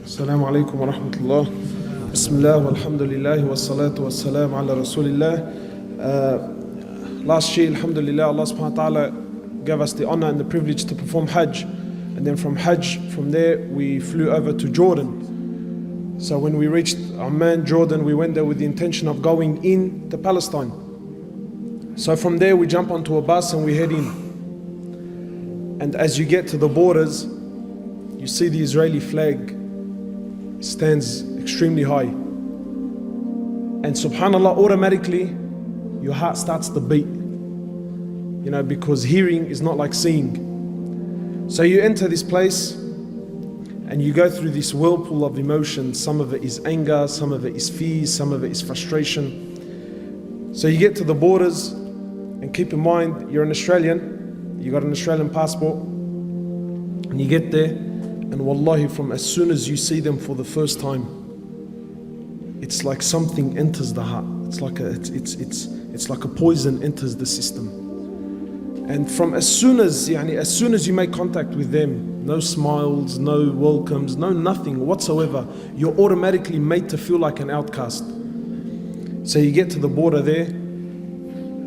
Assalamu alaikum wa rahmatullah. Bismillah walhamdulillah wa salatu wa salam ala rasulillah. Last year, alhamdulillah, Allah subhanahu wa ta'ala gave us the honor and the privilege to perform Hajj. And then from Hajj, from there, we flew over to Jordan. So when we reached Amman, Jordan, we went there with the intention of going in to Palestine. So from there, we jump onto a bus and we head in. And as you get to the borders, you see the Israeli flag stands extremely high. And subhanAllah, automatically, your heart starts to beat. You know, because hearing is not like seeing. So you enter this place and you go through this whirlpool of emotions. Some of it is anger, some of it is fear, some of it is frustration. So you get to the borders, and keep in mind, you're an Australian, you got an Australian passport, and you get there, and wallahi, from as soon as you see them for the first time, it's like something enters the heart. It's like a poison enters the system. And from as soon as you make contact with them, no smiles, no welcomes, no nothing whatsoever, you're automatically made to feel like an outcast. So you get to the border there,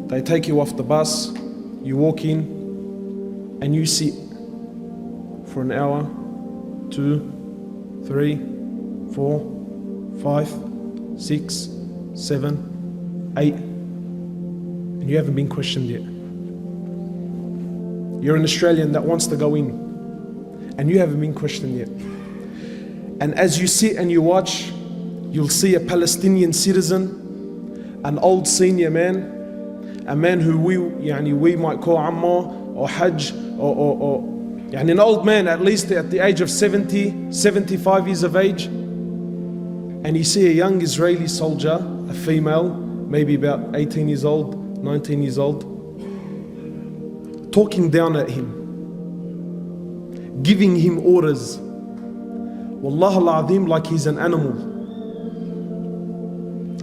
they take you off the bus, you walk in, and you sit for an hour, 2, 3, 4, 5, 6, 7, 8, and you haven't been questioned yet. You're an Australian that wants to go in, and you haven't been questioned yet. And as you sit and you watch, you'll see a Palestinian citizen, an old senior man, a man who we might call Ammar or Hajj, or an old man, at least at the age of 70, 75 years of age. And you see a young Israeli soldier, a female, maybe about 18 years old, 19 years old, talking down at him, giving him orders. Wallah al-Azim, like he's an animal.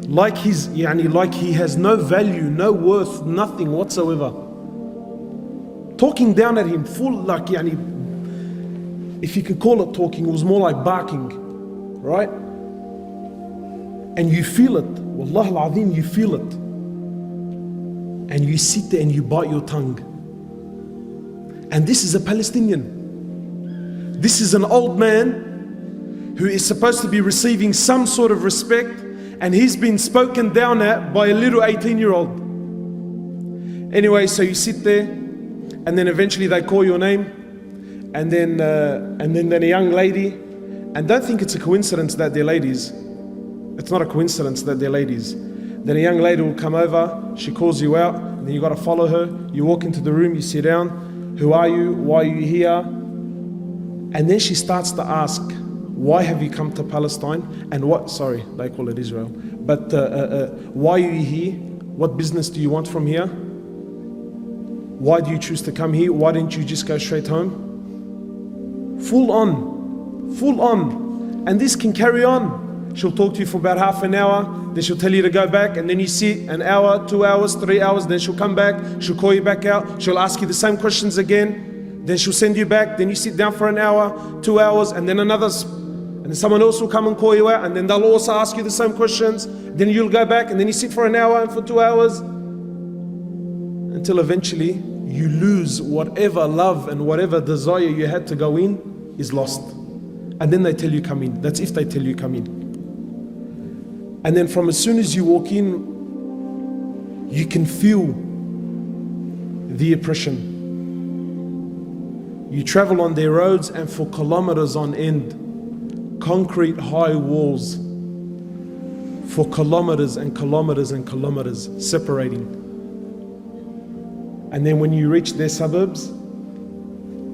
Like he has no value, no worth, nothing whatsoever. Talking down at him, full if you could call it talking, it was more like barking, right? And you feel it, Wallah al-Azim, you feel it. And you sit there and you bite your tongue. And this is a Palestinian. This is an old man who is supposed to be receiving some sort of respect, and he's been spoken down at by a little 18-year-old. Anyway, so you sit there, and then eventually they call your name, and then a young lady, and don't think it's a coincidence that they're ladies. It's not a coincidence that they're ladies. Then a young lady will come over, she calls you out, and then you got to follow her. You walk into the room, you sit down. Who are you? Why are you here? And then she starts to ask, why have you come to Palestine? And what, sorry, they call it Israel. But why are you here? What business do you want from here? Why do you choose to come here? Why didn't you just go straight home? Full on. And this can carry on. She'll talk to you for about half an hour, then she'll tell you to go back, and then you sit an hour, 2 hours, 3 hours, then she'll come back, she'll call you back out, she'll ask you the same questions again, then she'll send you back, then you sit down for an hour, 2 hours, and then someone else will come and call you out, and then they'll also ask you the same questions, then you'll go back, and then you sit for an hour and for 2 hours, until eventually you lose whatever love and whatever desire you had to go in is lost. And then they tell you come in. That's if they tell you come in. And then from as soon as you walk in, you can feel the oppression. You travel on their roads, and for kilometers on end, concrete high walls for kilometers and kilometers and kilometers separating. And then when you reach their suburbs,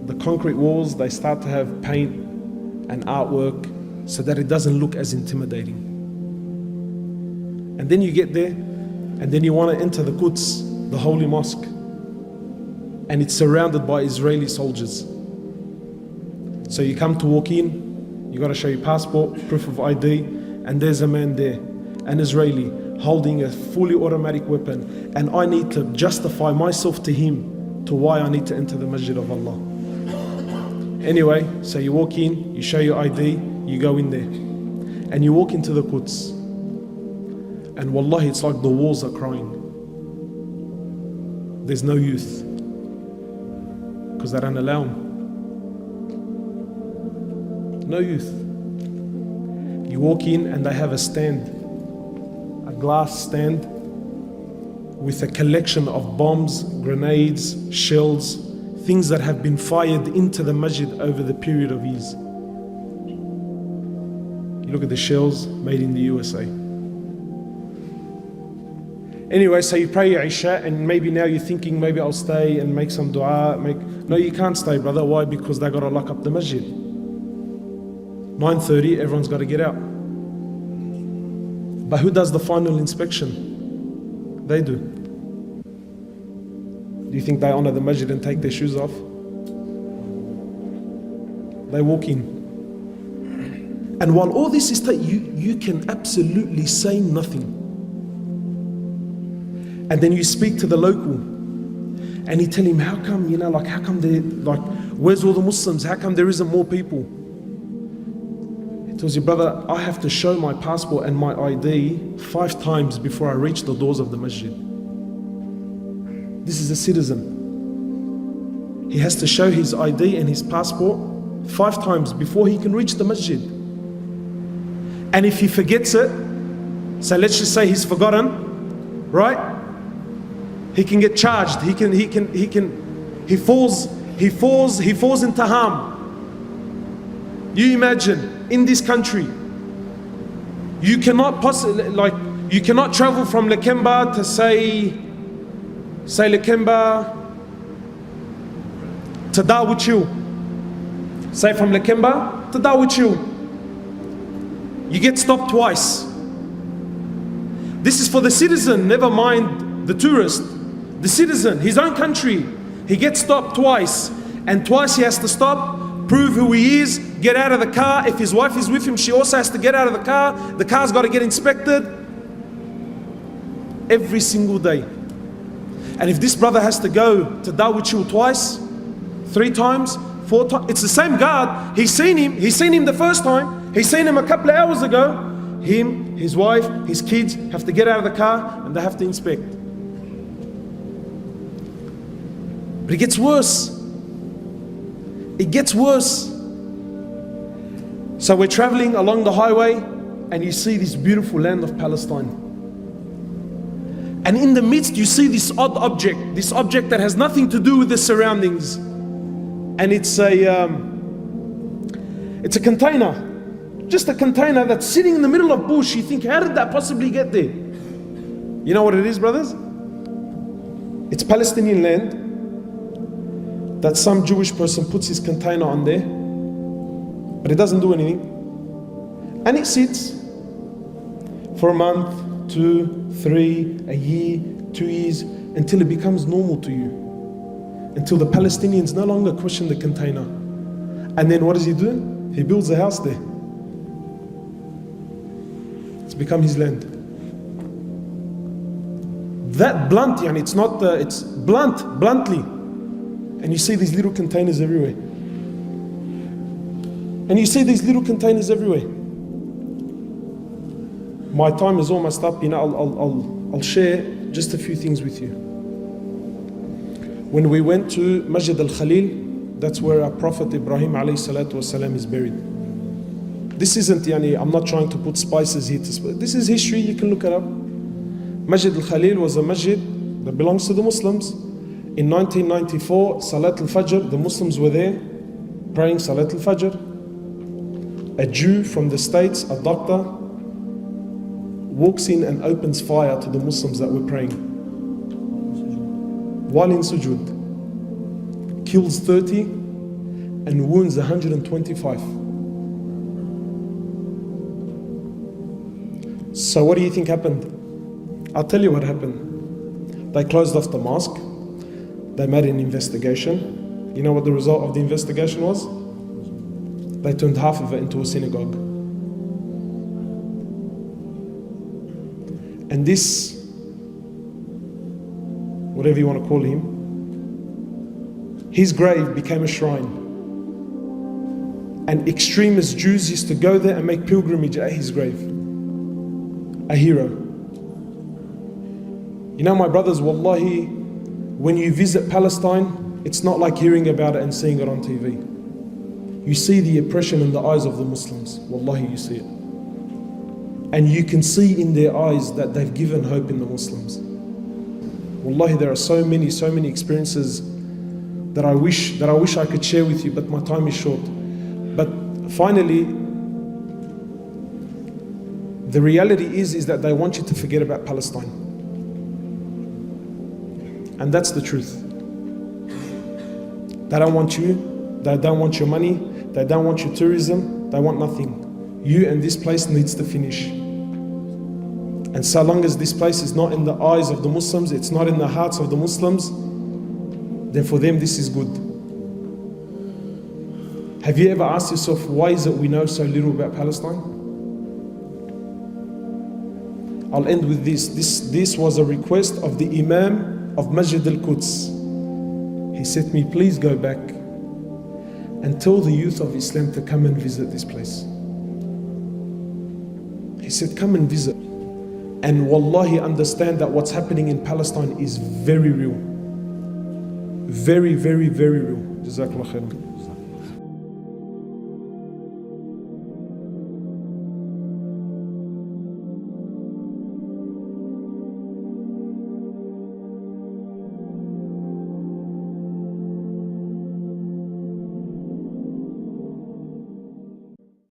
the concrete walls, they start to have paint and artwork so that it doesn't look as intimidating. And then you get there, and then you want to enter the Quds, the holy mosque, and it's surrounded by Israeli soldiers. So you come to walk in, you got to show your passport, proof of ID, and there's a man there, an Israeli, holding a fully automatic weapon, and I need to justify myself to him to why I need to enter the Masjid of Allah. Anyway, so you walk in, you show your ID, You go in there and you walk into the Quds, and wallahi, it's like the walls are crying. There's no youth because they don't allow them. No youth. You walk in and they have a stand, a glass stand with a collection of bombs, grenades, shells, things that have been fired into the masjid over the period of years. You look at the shells made in the USA. Anyway, so you pray your Isha, and maybe now you're thinking, maybe I'll stay and make some dua. No, you can't stay, brother. Why? Because they got to lock up the masjid. 9:30, everyone's got to get out. But who does the final inspection? They do. Do you think they honor the masjid and take their shoes off? They walk in. And while all this is you can absolutely say nothing. And then you speak to the local and you tell him, how come, how come where's all the Muslims? How come there isn't more people? He tells you, brother, I have to show my passport and my ID 5 times before I reach the doors of the masjid. This is a citizen. He has to show his ID and his passport 5 times before he can reach the masjid. And if he forgets it, so let's just say he's forgotten, right? He can get charged. He falls into harm. You imagine, in this country, you cannot you cannot travel from Lakemba to say Lakemba to Darwich. Say from Lakemba to Darwich. You get stopped twice. This is for the citizen, never mind the tourist. The citizen, his own country, he gets stopped twice. And twice he has to stop, prove who he is, get out of the car. If his wife is with him, she also has to get out of the car. The car's got to get inspected. Every single day. And if this brother has to go to Darwich twice, 3 times, 4 times, it's the same guard. He's seen him the first time. He's seen him a couple of hours ago. Him, his wife, his kids have to get out of the car and they have to inspect. But it gets worse. It gets worse. So we're traveling along the highway and you see this beautiful land of Palestine. And in the midst you see this odd object, this object that has nothing to do with the surroundings. And it's a container. Just a container that's sitting in the middle of bush. You think, how did that possibly get there? You know what it is, brothers? It's Palestinian land that some Jewish person puts his container on there, but it doesn't do anything. And it sits for a month, 2, 3, a year, 2 years, until it becomes normal to you. Until the Palestinians no longer question the container. And then what does he do? He builds a house there. It's become his land. That blunt, it's not, it's bluntly. And you see these little containers everywhere. My time is almost up. I'll share just a few things with you. When we went to Masjid al-Khalil, that's where our Prophet Ibrahim alayhi salatu wasalam is buried. This isn't, I'm not trying to put spices here. This is history, you can look it up. Masjid al-Khalil was a masjid that belongs to the Muslims. In 1994, Salat al-Fajr, the Muslims were there praying Salat al-Fajr. A Jew from the States, a doctor, walks in and opens fire to the Muslims that were praying. While in sujood, kills 30 and wounds 125. So what do you think happened? I'll tell you what happened. They closed off the mosque. They made an investigation. You know what the result of the investigation was? They turned half of it into a synagogue. And this, whatever you want to call him, his grave became a shrine. And extremist Jews used to go there and make pilgrimage at his grave. A hero. You know, my brothers, wallahi, when you visit Palestine, it's not like hearing about it and seeing it on TV. You see the oppression in the eyes of the Muslims. Wallahi, you see it. And you can see in their eyes that they've given hope in the Muslims. Wallahi, there are so many experiences that I wish I could share with you, but my time is short. But finally, the reality is that they want you to forget about Palestine. And that's the truth. They don't want you, they don't want your money, they don't want your tourism, they want nothing. You and this place needs to finish. And so long as this place is not in the eyes of the Muslims, it's not in the hearts of the Muslims, then for them this is good. Have you ever asked yourself, why is it we know so little about Palestine? I'll end with this. This was a request of the Imam of Masjid al-Quds. He said to me, please go back and tell the youth of Islam to come and visit this place. He said, come and visit. And wallahi, understand that what's happening in Palestine is very real. Very, very, very real. Jazakallah khairan.